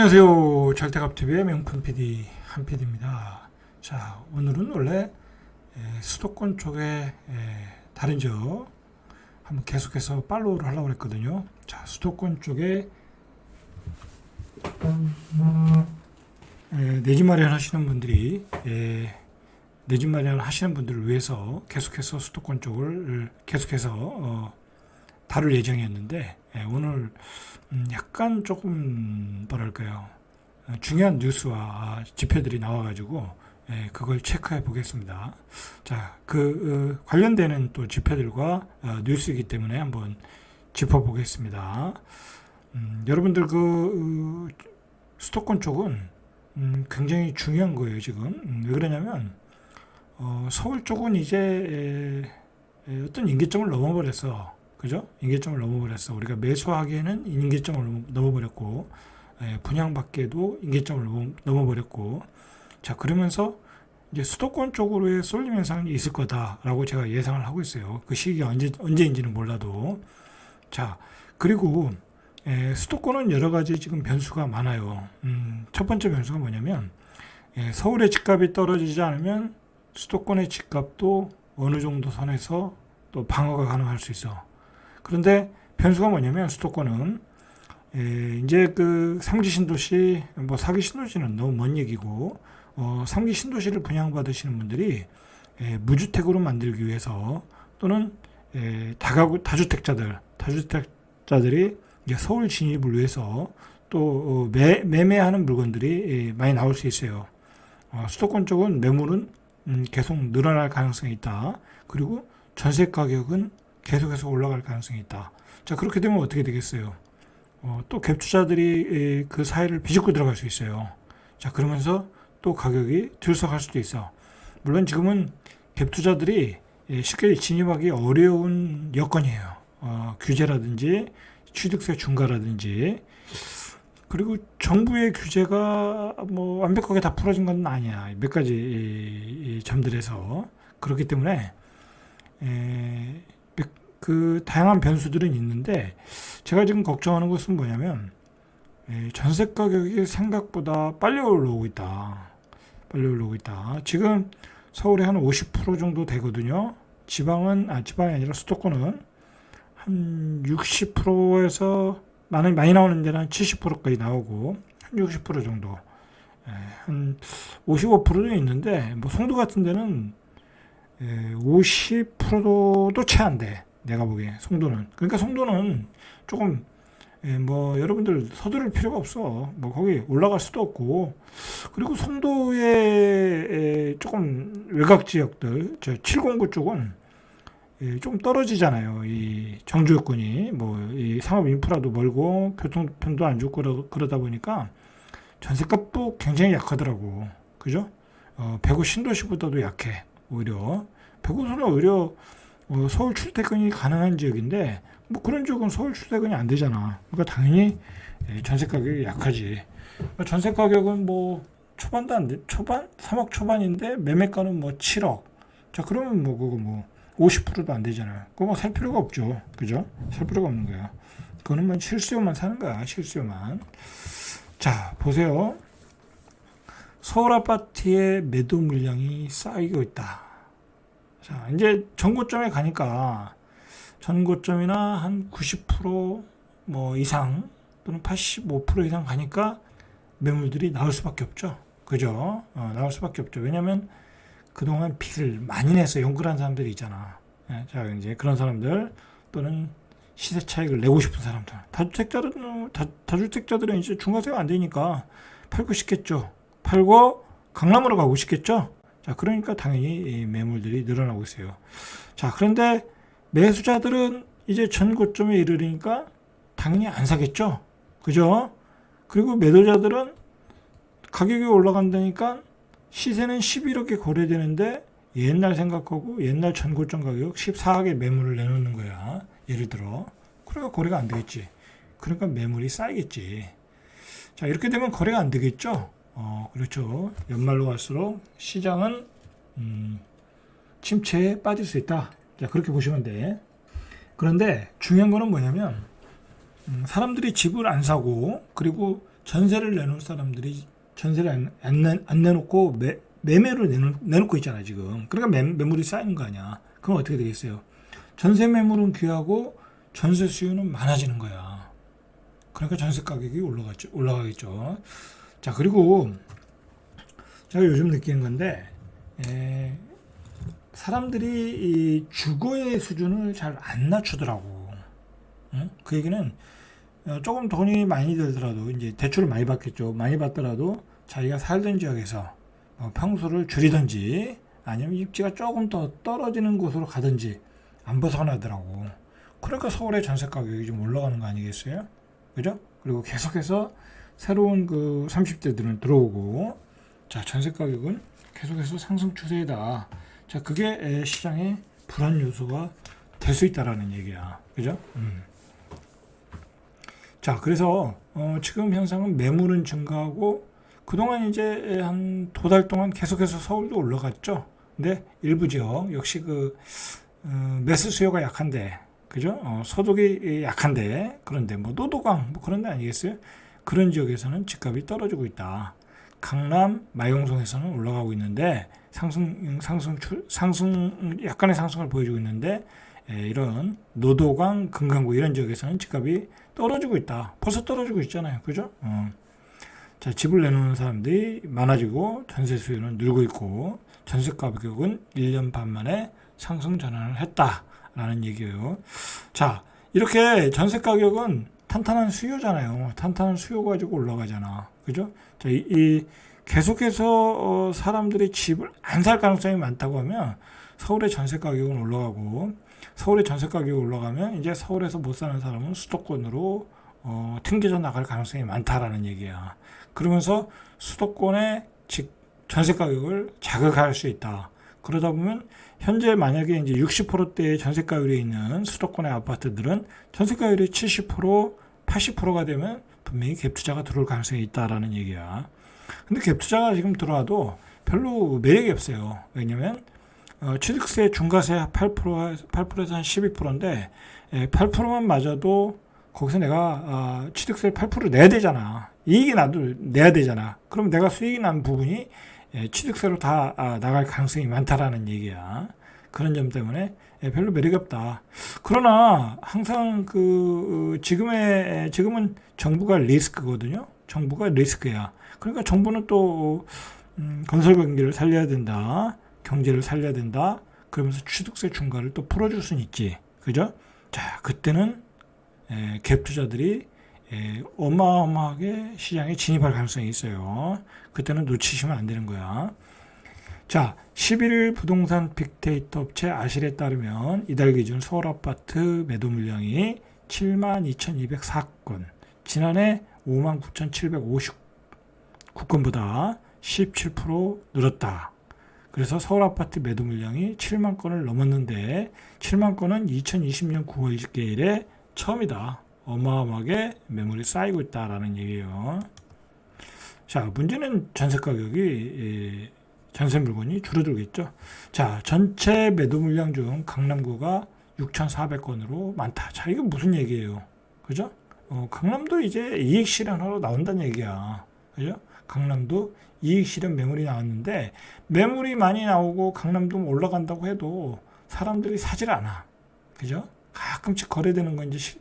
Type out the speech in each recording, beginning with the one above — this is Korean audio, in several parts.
안녕하세요. 절대값TV의 명품 PD 한PD입니다. 자, 오늘은 원래 수도권 쪽에 다른 지역 한번 계속해서 팔로우를 하려고 했거든요. 자, 수도권 쪽에 내집 마련 하시는 분들이 내집 마련 하시는 분들을 위해서 계속해서 수도권 쪽을 계속해서 다룰 예정이었는데 오늘 약간 조금 뭐랄까요, 중요한 뉴스와 지표들이 나와가지고 그걸 체크해 보겠습니다. 자, 관련되는 또 지표들과 뉴스이기 때문에 한번 짚어보겠습니다. 여러분들 수도권 쪽은 굉장히 중요한 거예요 지금. 왜 그러냐면 서울 쪽은 이제 어떤 인계점을 넘어버렸어. 그죠? 인계점을 넘어버렸어. 우리가 매수하기에는 인계점을 넘어버렸고, 분양받기에도 인계점을 넘어버렸고, 자, 그러면서 이제 수도권 쪽으로의 쏠림 현상이 있을 거다라고 제가 예상을 하고 있어요. 그 시기가 언제인지는 몰라도. 자, 그리고 수도권은 여러 가지 지금 변수가 많아요. 첫 번째 변수가 뭐냐면, 서울의 집값이 떨어지지 않으면 수도권의 집값도 어느 정도 선에서 또 방어가 가능할 수 있어. 그런데 변수가 뭐냐면 수도권은 이제 그 3기 신도시, 뭐 4기 신도시는 너무 먼 얘기고 3기 신도시를 분양받으시는 분들이 무주택으로 만들기 위해서 또는 다주택자들이 이제 서울 진입을 위해서 또 매매하는 물건들이 많이 나올 수 있어요. 수도권 쪽은 매물은 계속 늘어날 가능성이 있다. 그리고 전세 가격은 계속해서 올라갈 가능성이 있다. 자, 그렇게 되면 어떻게 되겠어요? 또 갭 투자들이 그 사이를 비집고 들어갈 수 있어요. 자, 그러면서 또 가격이 들썩할 수도 있어. 물론 지금은 갭 투자들이 쉽게 진입하기 어려운 여건이에요. 규제라든지 취득세 중과라든지. 그리고 정부의 규제가 뭐 완벽하게 다 풀어진 건 아니야. 몇 가지 점들에서. 그렇기 때문에 그 다양한 변수들은 있는데 제가 지금 걱정하는 것은 뭐냐면 전세 가격이 생각보다 빨리 올라오고 있다. 지금 서울에 한 50% 정도 되거든요. 지방이 아니라 수도권은 한 60%에서 많이 나오는 데는 한 70%까지 나오고 한 60% 정도, 한 55%도 있는데 뭐 송도 같은 데는 50%도 채 안 돼. 내가 보기에 송도는. 그러니까 송도는 조금 뭐 여러분들 서두를 필요가 없어. 뭐 거기 올라갈 수도 없고. 그리고 송도의 조금 외곽 지역들, 저 709 쪽은 좀 떨어지잖아요. 이 정주 여건이 뭐 이 상업 인프라도 멀고 교통편도 안 좋고 그러다 보니까 전세값도 굉장히 약하더라고. 그죠? 배구 신도시보다도 약해. 오히려 배구는 오히려 서울 출퇴근이 가능한 지역인데 뭐 그런 지역은 서울 출퇴근이 안 되잖아. 그러니까 당연히 전세 가격이 약하지. 전세 가격은 뭐 초반도 안 돼. 3억 초반인데 매매가는 뭐 7억. 자, 그러면 뭐 그거 뭐 50%도 안 되잖아요. 그거 뭐 살 필요가 없죠. 그죠? 살 필요가 없는 거야. 그거는 뭐 실수요만 사는 거야. 실수요만. 자, 보세요. 서울 아파트의 매도 물량이 쌓이고 있다. 자, 이제 전고점에 가니까 전고점이나 한 90% 이상 또는 85% 이상 가니까 매물들이 나올 수밖에 없죠. 그죠? 나올 수밖에 없죠. 왜냐면 그동안 빚을 많이 내서 연끌한 사람들이 있잖아. 자, 이제 그런 사람들 또는 시세 차익을 내고 싶은 사람들. 다주택자들은 이제 중과세가 안 되니까 팔고 싶겠죠. 팔고 강남으로 가고 싶겠죠. 자, 그러니까 당연히 매물들이 늘어나고 있어요. 자, 그런데 매수자들은 이제 전고점에 이르니까 당연히 안 사겠죠. 그죠? 그리고 매도자들은 가격이 올라간다니까 시세는 11억에 거래되는데 옛날 생각하고 옛날 전고점 가격 14억에 매물을 내놓는 거야. 예를 들어. 그러니까 거래가 안 되겠지. 그러니까 매물이 쌓이겠지. 자, 이렇게 되면 거래가 안 되겠죠. 그렇죠. 연말로 갈수록 시장은 침체에 빠질 수 있다. 자, 그렇게 보시면 돼. 그런데 중요한 거는 뭐냐면 사람들이 집을 안 사고 그리고 전세를 내놓을 사람들이 전세를 안 내놓고 매매로 내놓고 있잖아 지금. 그러니까 매물이 쌓이는 거 아니야. 그럼 어떻게 되겠어요? 전세 매물은 귀하고 전세 수요는 많아지는 거야. 그러니까 전세 가격이 올라가겠죠. 자, 그리고 제가 요즘 느끼는 건데, 사람들이 이 주거의 수준을 잘 안 낮추더라고. 응? 그 얘기는 조금 돈이 많이 들더라도 이제 대출을 많이 받겠죠. 많이 받더라도 자기가 살던 지역에서 평수를 줄이든지 아니면 입지가 조금 더 떨어지는 곳으로 가든지 안 벗어나더라고. 그러니까 서울의 전세 가격이 좀 올라가는 거 아니겠어요? 그죠? 그리고 계속해서 새로운 그 30대들은 들어오고, 자, 전세 가격은 계속해서 상승 추세다. 자, 그게 시장의 불안 요소가 될 수 있다라는 얘기야. 그죠? 자, 그래서 지금 현상은 매물은 증가하고 그동안 이제 한 두 달 동안 계속해서 서울도 올라갔죠. 근데 일부 지역 역시 그 매수 수요가 약한데, 그죠? 소득이 약한데, 그런데 뭐 노도강 뭐 그런 데 아니겠어요? 그런 지역에서는 집값이 떨어지고 있다. 강남, 마용동에서는 올라가고 있는데 약간의 상승을 보여주고 있는데, 이런 노도강, 금강구 이런 지역에서는 집값이 떨어지고 있다. 벌써 떨어지고 있잖아요. 그죠? 자, 집을 내놓는 사람들이 많아지고 전세 수요는 늘고 있고 전세 가격은 1년 반 만에 상승 전환을 했다라는 얘기예요. 자, 이렇게 전세 가격은 탄탄한 수요잖아요. 탄탄한 수요 가지고 올라가잖아. 그죠? 자, 계속해서 사람들이 집을 안 살 가능성이 많다고 하면 서울의 전세 가격은 올라가고, 서울의 전세 가격이 올라가면 이제 서울에서 못 사는 사람은 수도권으로 튕겨져 나갈 가능성이 많다라는 얘기야. 그러면서 수도권의 전세 가격을 자극할 수 있다. 그러다 보면 현재 만약에 이제 60%대의 전세 가율이 있는 수도권의 아파트들은 전세 가율이 70%, 80%가 되면 분명히 갭 투자가 들어올 가능성이 있다라는 얘기야. 근데 갭 투자가 지금 들어와도 별로 매력이 없어요. 왜냐면 취득세 중과세 8%에서 한 12%인데 8%만 맞아도 거기서 내가 취득세를 8% 내야 되잖아. 이익이 나도 내야 되잖아. 그럼 내가 수익이 난 부분이 취득세로 다 나갈 가능성이 많다라는 얘기야. 그런 점 때문에 별로 매력이 없다. 그러나 항상 지금은 정부가 리스크거든요. 정부가 리스크야. 그러니까 정부는 또 건설 경기를 살려야 된다. 경제를 살려야 된다. 그러면서 취득세 중과를 또 풀어줄 수는 있지. 그죠? 자, 그때는 갭 투자들이 어마어마하게 시장에 진입할 가능성이 있어요. 그때는 놓치시면 안 되는 거야. 자, 11일 부동산 빅데이터 업체 아실에 따르면 이달 기준 서울 아파트 매도 물량이 72,204건, 지난해 59,759건보다 17% 늘었다. 그래서 서울 아파트 매도 물량이 7만 건을 넘었는데 7만 건은 2020년 9월 이래 처음이다. 어마어마하게 매물이 쌓이고 있다라는 얘기예요. 자, 문제는 전세 가격이 전세 물건이 줄어들겠죠. 자, 전체 매도 물량 중 강남구가 6,400건으로 많다. 자, 이거 무슨 얘기예요? 그죠? 강남도 이제 이익 실현하러 나온다는 얘기야. 그죠? 강남도 이익 실현 매물이 나왔는데 매물이 많이 나오고 강남도 올라간다고 해도 사람들이 사질 않아. 그죠? 가끔씩 거래되는 건 이제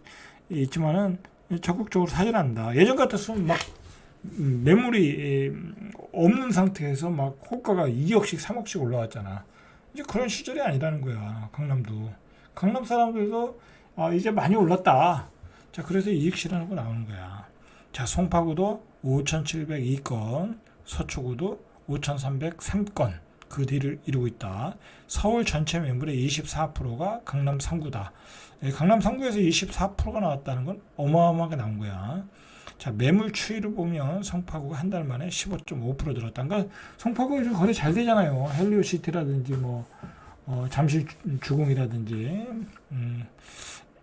있지만은 적극적으로 사질 않는다. 예전 같았으면 막 매물이 없는 상태에서 막 호가가 2억씩 3억씩 올라왔잖아. 이제 그런 시절이 아니라는 거야. 강남도. 강남 사람들도 이제 많이 올랐다. 자, 그래서 이익 실현하고 나오는 거야. 자, 송파구도 5,702건, 서초구도 5,303건, 그 뒤를 이루고 있다. 서울 전체 매물의 24%가 강남 3구다. 강남 3구에서 24%가 나왔다는 건 어마어마하게 나온 거야. 자, 매물 추이를 보면 송파구가 한 달 만에 15.5% 늘었다. 그러니까 송파구가 요즘 거래 잘 되잖아요. 헬리오시티라든지 잠실주공이라든지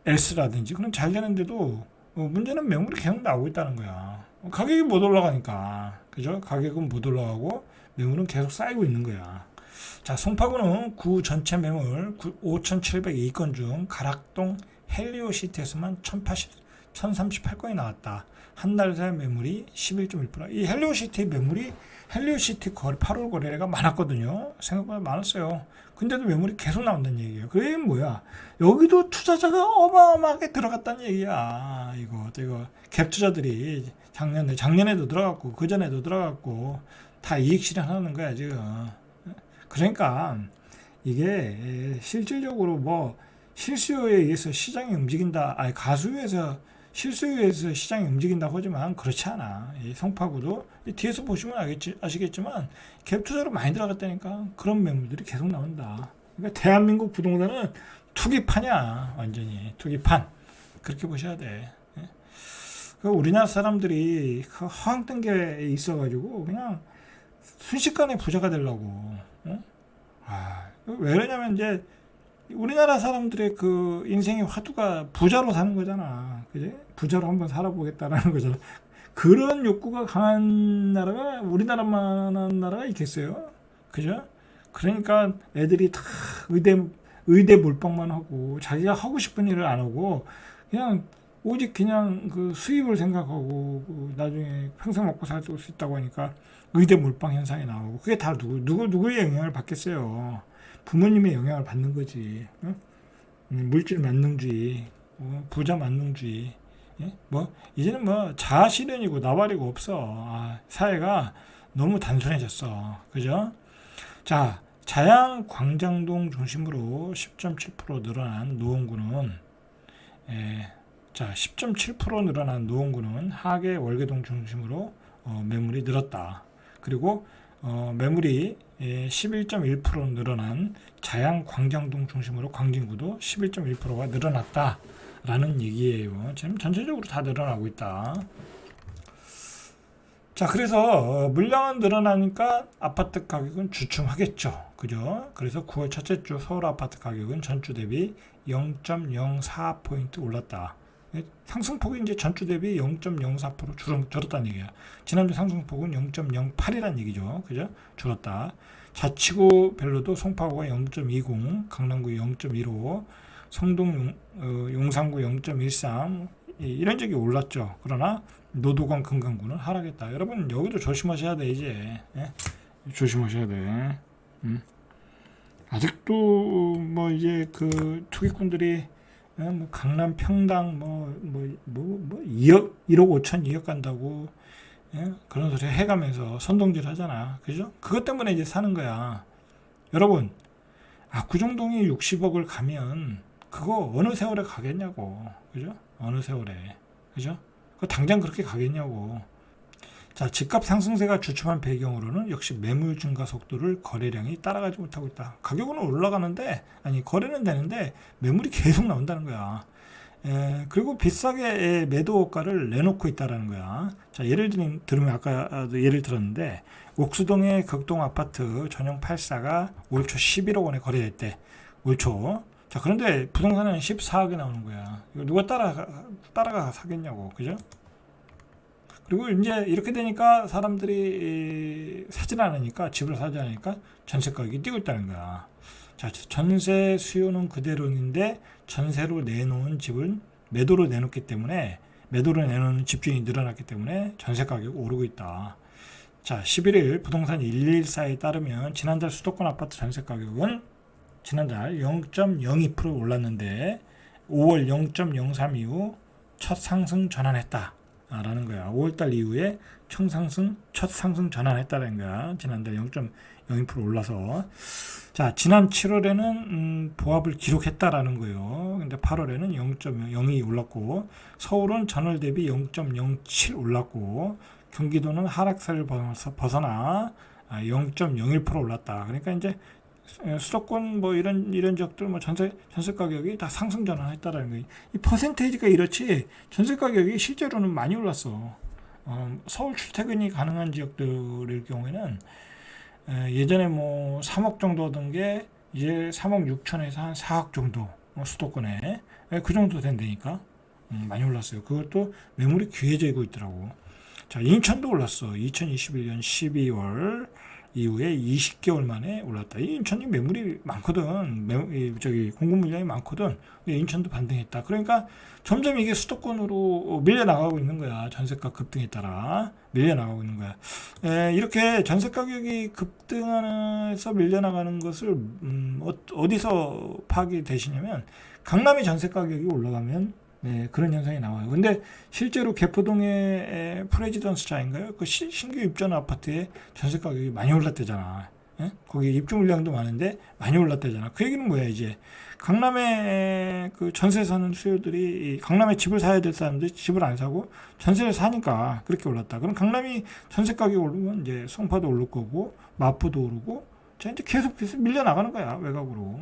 S라든지 그런 잘 되는데도 문제는 매물이 계속 나오고 있다는 거야. 가격이 못 올라가니까. 그죠? 가격은 못 올라가고 매물은 계속 쌓이고 있는 거야. 자, 송파구는 구 전체 매물 5,702건 중 가락동 헬리오시티에서만 1038건이 나왔다. 한 달 새 매물이 11.1%. 이 헬리오시티 매물이 헬리오시티 8월 거래가 많았거든요. 생각보다 많았어요. 근데도 매물이 계속 나온다는 얘기예요. 그게 뭐야? 여기도 투자자가 어마어마하게 들어갔다는 얘기야. 이거 갭 투자들이 작년에도 들어갔고 그전에도 들어갔고 다 이익 실현하는 거야 지금. 그러니까 이게 실질적으로 뭐 실수요에 의해서 시장이 움직인다. 아니 가수요에서 실수요에 의해서 시장이 움직인다고 하지만 그렇지 않아. 이 성파구도 뒤에서 보시면 아시겠지만 갭 투자로 많이 들어갔다니까. 그런 매물들이 계속 나온다. 그러니까 대한민국 부동산은 투기판이야. 완전히 투기판. 그렇게 보셔야 돼. 우리나라 사람들이 그 허황된 게 있어가지고 그냥 순식간에 부자가 되려고. 왜 그러냐면 이제 우리나라 사람들의 그 인생의 화두가 부자로 사는 거잖아. 그지? 부자로 한번 살아보겠다라는 거잖아. 그런 욕구가 강한 나라가 우리나라만한 나라가 있겠어요? 그죠? 그러니까 애들이 다 의대 몰빵만 하고 자기가 하고 싶은 일을 안 하고 그냥 오직 그냥 그 수입을 생각하고 그 나중에 평생 먹고 살 수 있다고 하니까 의대 몰빵 현상이 나오고 그게 다 누구의 영향을 받겠어요? 부모님의 영향을 받는 거지. 응? 물질 만능주의, 부자 만능주의. 예? 뭐 이제는 뭐 자아 실현이고 나발이고 없어. 사회가 너무 단순해졌어. 그죠? 자, 자양 광장동 중심으로 10.7% 늘어난 노원구는 자, 10.7% 늘어난 노원구는 하계 월계동 중심으로 매물이 늘었다. 그리고 매물이 11.1% 늘어난 자양 광장동 중심으로 광진구도 11.1%가 늘어났다라는 얘기예요. 지금 전체적으로 다 늘어나고 있다. 자, 그래서 물량은 늘어나니까 아파트 가격은 주춤하겠죠. 그죠? 그래서 9월 첫째 주 서울 아파트 가격은 전주 대비 0.04포인트 올랐다. 상승폭이 이제 전주 대비 0.04% 줄었다는 얘기야. 지난주 상승폭은 0.08이라는 얘기죠. 그죠? 줄었다. 자치구별로도 송파구가 0.20, 강남구 0.15, 성동 용산구 0.13 이런 적이 올랐죠. 그러나 노도관 금강구는 하락했다. 여러분 여기도 조심하셔야 돼 이제. 예? 조심하셔야 돼. 아직도 뭐 이제 그 투기꾼들이 뭐 강남 평당 뭐 2억 1억 5천 2억 간다고 그런 소리 해가면서 선동질 하잖아. 그죠? 그것 때문에 이제 사는 거야. 여러분 압구정동이 60억을 가면 그거 어느 세월에 가겠냐고. 그죠? 어느 세월에. 그죠? 그거 당장 그렇게 가겠냐고. 자, 집값 상승세가 주춤한 배경으로는 역시 매물 증가 속도를 거래량이 따라가지 못하고 있다. 가격은 올라가는데, 거래는 되는데 매물이 계속 나온다는 거야. 그리고 비싸게 매도가를 내놓고 있다는 거야. 자, 예를 들면 아까도 예를 들었는데 옥수동의 극동 아파트 전용 84가 올 초 11억 원에 거래됐대. 올 초. 자, 그런데 부동산은 14억에 나오는 거야. 이거 누가 따라가 사겠냐고. 그죠? 그리고 이제 이렇게 되니까 사람들이 사질 않으니까, 집을 사지 않으니까 전세 가격이 뛰고 있다는 거야. 자, 전세 수요는 그대로인데 전세로 내놓은 집을 매도로 내놓기 때문에, 매도로 내놓은 집주인이 늘어났기 때문에 전세 가격이 오르고 있다. 자, 11일 부동산 114에 따르면 지난달 수도권 아파트 전세 가격은 지난달 0.02% 올랐는데 5월 0.03 이후 첫 상승 전환했다. 라는 거야. 5월달 이후에 첫 상승 전환했다는 거야. 지난달 0.02% 올라서. 자, 지난 7월에는 보합을 기록했다라는 거예요. 근데 8월에는 0.02 올랐고, 서울은 전월 대비 0.07 올랐고, 경기도는 하락세를 벗어나 0.01% 올랐다. 그러니까 이제 수도권 뭐 이런 지역들 뭐 전세 가격이 다 상승 전환했다라는 거예요. 이 퍼센테이지가 이렇지 전세 가격이 실제로는 많이 올랐어. 서울 출퇴근이 가능한 지역들일 경우에는 예전에 뭐 3억 정도 하던 게 이제 3억 6천에서 한 4억 정도 수도권에 그 정도 된다니까. 많이 올랐어요. 그것도 매물이 귀해지고 있더라고. 자, 인천도 올랐어. 2021년 12월 이후에 20개월 만에 올랐다. 이 인천이 매물이 많거든. 저기 공급 물량이 많거든. 근데 인천도 반등했다. 그러니까 점점 이게 수도권으로 밀려 나가고 있는 거야. 전세가 급등에 따라 밀려 나가고 있는 거야. 이렇게 전세 가격이 급등하면서 밀려 나가는 것을 어디서 파악이 되시냐면 강남의 전세 가격이 올라가면 그런 현상이 나와요. 근데 실제로 개포동의 프레지던스자인가요? 그 신규 입주한 아파트의 전세 가격이 많이 올랐대잖아. 거기 입주 물량도 많은데 많이 올랐대잖아. 그 얘기는 뭐야 이제 강남에 그 전세 사는 수요들이 강남에 집을 사야 될 사람들이 집을 안 사고 전세를 사니까 그렇게 올랐다. 그럼 강남이 전세 가격이 오르면 이제 송파도 오를 거고 마포도 오르고 자 이제 계속 밀려 나가는 거야 외곽으로.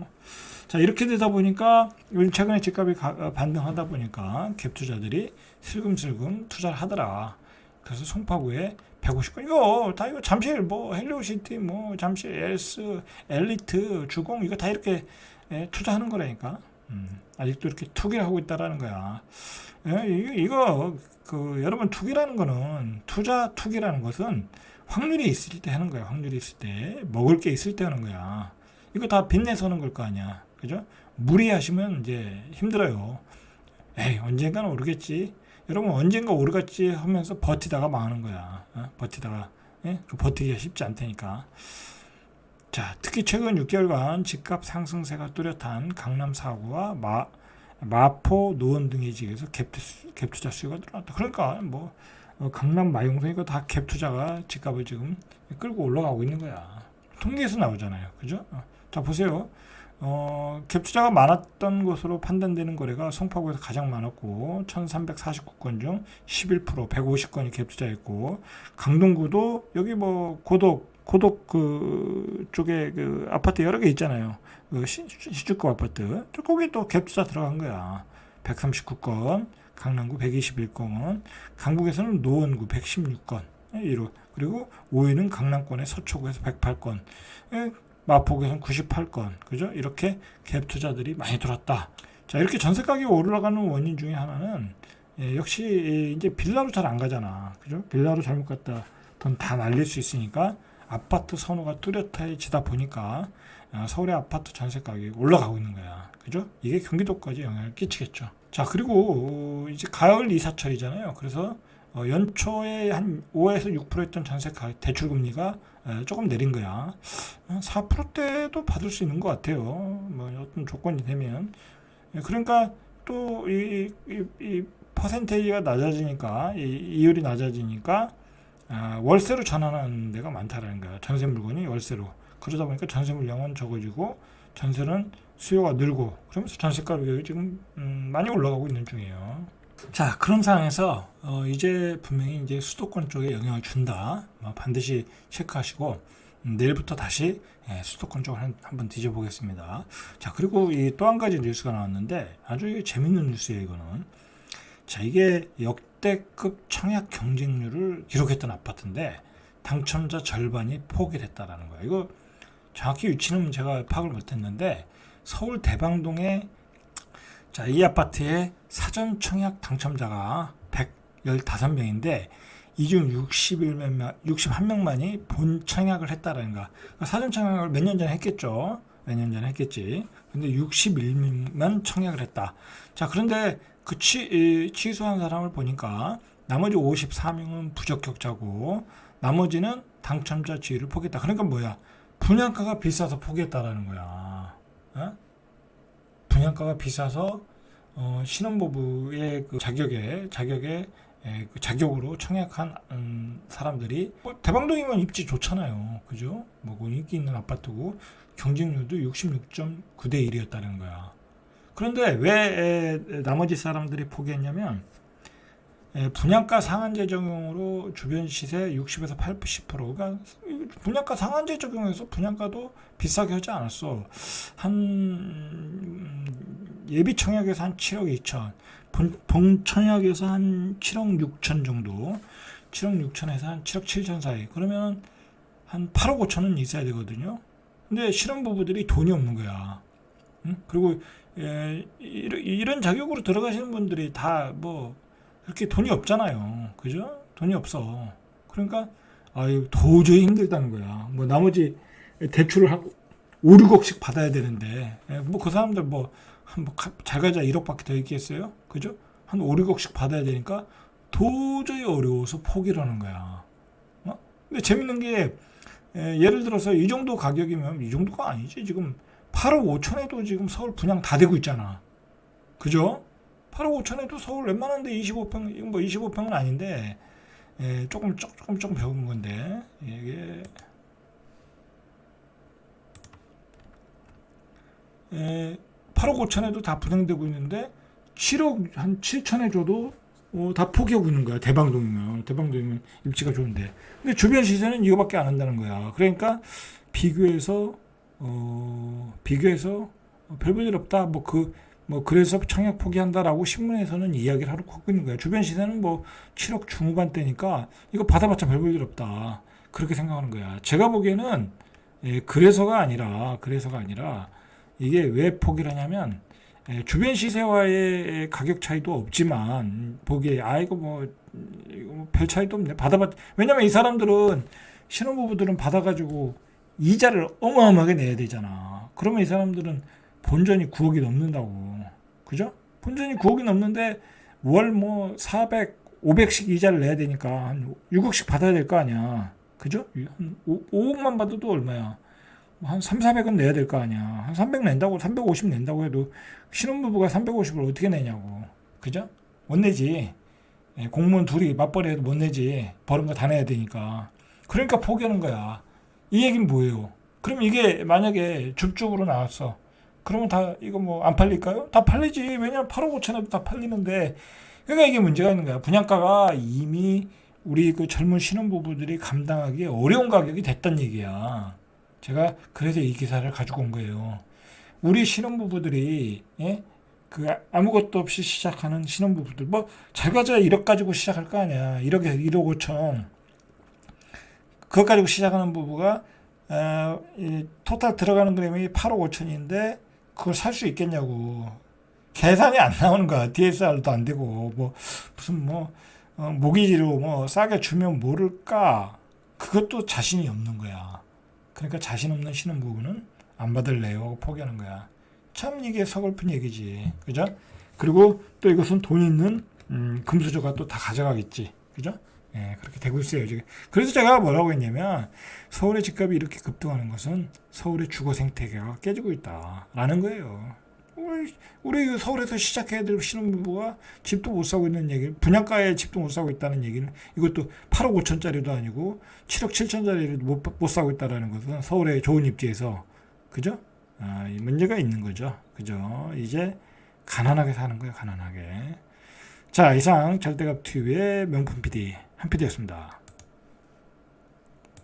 자 이렇게 되다 보니까 요즘 최근에 집값이 반등하다 보니까 갭 투자들이 슬금슬금 투자를 하더라. 그래서 송파구에 150건 이거 잠실 뭐 헬리오시티 뭐 잠실 엘스 엘리트 주공 이거 다 이렇게 투자하는 거라니까. 아직도 이렇게 투기를 하고 있다라는 거야. 이거 그 여러분 투기라는 거는 투기라는 것은 확률이 있을 때 하는 거야. 확률이 있을 때 먹을 게 있을 때 하는 거야. 이거 다 빚내서 하는 걸 거 아니야. 그죠? 무리하시면 이제 힘들어요. 에이, 언젠가는 오르겠지. 여러분, 언젠가 오르겠지 하면서 버티다가 망하는 거야. 버티다가. 그 버티기가 쉽지 않다니까. 자, 특히 최근 6개월간 집값 상승세가 뚜렷한 강남 4구와 마포, 노원 등의 지역에서 갭 투자 수요가 늘어났다. 그러니까 뭐 강남 마용성 이거 다 갭 투자가 집값을 지금 끌고 올라가고 있는 거야. 통계에서 나오잖아요. 그죠? 자, 보세요. 갭 투자가 많았던 것으로 판단되는 거래가 송파구에서 가장 많았고 1349건 중 11% 150건이 갭 투자했고 강동구도 여기 뭐 고독 그 쪽에 그 아파트 여러 개 있잖아요. 그 시주급 아파트 거기 또 갭 투자 들어간 거야. 139건 강남구 121건 강북에서는 노원구 116건 1호 그리고 5위는 강남권의 서초구에서 108건 마포구에서는 98건 그죠? 이렇게 갭 투자들이 많이 들어왔다. 자 이렇게 전세 가격이 올라가는 원인 중에 하나는 역시 이제 빌라로 잘 안 가잖아. 그죠? 빌라로 잘못 갔다 돈 다 날릴 수 있으니까 아파트 선호가 뚜렷해지다 보니까 서울의 아파트 전세 가격이 올라가고 있는 거야. 그죠? 이게 경기도까지 영향을 끼치겠죠. 자 그리고 이제 가을 이사철이잖아요. 그래서 연초에 한 5에서 6%였던 전세 대출 금리가 조금 내린 거야. 4%대도 받을 수 있는 것 같아요. 뭐 어떤 조건이 되면. 그러니까 또 이 퍼센테이지가 낮아지니까 이율이 낮아지니까 월세로 전환하는 데가 많다라는 거야. 전세 물건이 월세로. 그러다 보니까 전세 물량은 적어지고 전세는 수요가 늘고 그러면서 전세 가격이 지금 많이 올라가고 있는 중이에요. 자 그런 상황에서 이제 분명히 이제 수도권 쪽에 영향을 준다. 반드시 체크하시고 내일부터 다시 수도권 쪽을 한번 뒤져보겠습니다. 자 그리고 또 한 가지 뉴스가 나왔는데 아주 재밌는 뉴스예요. 이거는 자 이게 역대급 청약 경쟁률을 기록했던 아파트인데 당첨자 절반이 포기를 했다라는 거예요. 이거 정확히 위치는 제가 파악을 못했는데 서울 대방동에 자, 이 아파트의 사전 청약 당첨자가 115명인데 이 중 61명만이 본 청약을 했다라는 거. 사전 청약을 몇 년 전에 했겠죠. 몇 년 전에 했겠지. 근데 61명만 청약을 했다. 자, 그런데 그 취소한 사람을 보니까 나머지 54명은 부적격자고 나머지는 당첨자 지위를 포기했다. 그러니까 뭐야? 분양가가 비싸서 포기했다라는 거야. 분양가가 비싸서 신혼부부의 그 자격으로 청약한 사람들이 대방동이면 입지 좋잖아요. 그죠? 뭐 인기 있는 아파트고 경쟁률도 66.9대 1이었다는 거야. 그런데 왜 나머지 사람들이 포기했냐면 분양가 상한제 적용으로 주변 시세 60에서 80%가 분양가 상한제 적용해서 분양가도 비싸게 하지 않았어. 한 예비 청약에서 한 7억 2천, 본 청약에서 한 7억 6천 정도, 7억 6천에서 한 7억 7천 사이. 그러면 한 8억 5천은 있어야 되거든요. 근데 신혼부부들이 돈이 없는 거야. 응? 그리고 이런 자격으로 들어가시는 분들이 다 뭐 그렇게 돈이 없잖아요. 그죠? 돈이 없어. 그러니까 아유, 도저히 힘들다는 거야. 뭐 나머지 대출을 한 5, 6억씩 받아야 되는데, 뭐 그 사람들 잘 가자 1억밖에 더 있겠어요? 그죠? 한 5, 6억씩 받아야 되니까 도저히 어려워서 포기를 하는 거야. 근데 재밌는 게, 예를 들어서 이 정도 가격이면, 이 정도가 아니지. 지금 8억 5천에도 지금 서울 분양 다 되고 있잖아. 그죠? 8억 5천에도 서울 웬만한데 25평, 뭐 25평은 아닌데, 조금 적은 건데, 이게, 8억 5천에도 다 분양되고 있는데, 7억 한 7천에 줘도 다 포기하고 있는 거야. 대방동이면 입지가 좋은데. 근데 주변 시세는 이거밖에 안 한다는 거야. 그러니까 비교해서 별 볼 일 없다. 그래서 청약 포기한다라고 신문에서는 이야기를 하고 있는 거야. 주변 시세는 뭐 7억 중후반대니까 이거 받아봤자 별 볼 일 없다. 그렇게 생각하는 거야. 제가 보기에는 그래서가 아니라 이게 왜 포기를 하냐면, 주변 시세와의 가격 차이도 없지만 보기에 이거 뭐 별 차이도 없네. 왜냐면 이 사람들은, 신혼부부들은 받아가지고 이자를 어마어마하게 내야 되잖아. 그러면 이 사람들은 본전이 9억이 넘는다고. 그죠? 본전이 9억이 넘는데 월 뭐 400, 500씩 이자를 내야 되니까 한 6억씩 받아야 될 거 아니야. 그죠? 한 5억만 받아도 얼마야? 한 3, 400은 내야 될 거 아니야. 한 350 낸다고 해도 신혼부부가 350을 어떻게 내냐고. 그죠? 못 내지. 공무원 둘이 맞벌이 해도 못 내지. 버는 거 다 내야 되니까. 그러니까 포기하는 거야. 이 얘기는 뭐예요? 그럼 이게 만약에 줍줍으로 나왔어. 그러면 이거 뭐 안 팔릴까요? 다 팔리지. 왜냐면 8억 5천에도 다 팔리는데. 그러니까 이게 문제가 있는 거야. 분양가가 이미 우리 그 젊은 신혼부부들이 감당하기 어려운 가격이 됐단 얘기야. 제가 그래서 이 기사를 가지고 온 거예요. 우리 신혼부부들이, 그 아무것도 없이 시작하는 신혼부부들, 뭐 잘 가져야 1억 가지고 시작할 거 아니야. 1억 5천. 그것 가지고 시작하는 부부가 토탈 들어가는 그림이 8억 5천인데 그걸 살 수 있겠냐고. 계산이 안 나오는 거야. DSR도 안 되고 무슨 모기지로 싸게 주면 모를까. 그것도 자신이 없는 거야. 그러니까 자신 없는 신혼부부는 안 받을래요 하고 포기하는 거야. 참 이게 서글픈 얘기지. 그죠? 그리고 또 이것은 돈 있는 금수저가 또 다 가져가겠지. 그죠? 그렇게 되고 있어요 지금. 그래서 제가 뭐라고 했냐면, 서울의 집값이 이렇게 급등하는 것은 서울의 주거 생태계가 깨지고 있다라는 거예요. 우리 서울에서 시작해야 될 신혼부부가 집도 못 사고 있는 얘기, 분양가에 집도 못 사고 있다는 얘기는, 이것도 8억 5천짜리도 아니고 7억 7천짜리도 못 사고 있다는 것은 서울의 좋은 입지에서, 그죠? 이 문제가 있는 거죠. 그죠? 이제 가난하게 사는 거예요, 가난하게. 자, 이상 절대값 TV의 명품 PD 한 PD였습니다.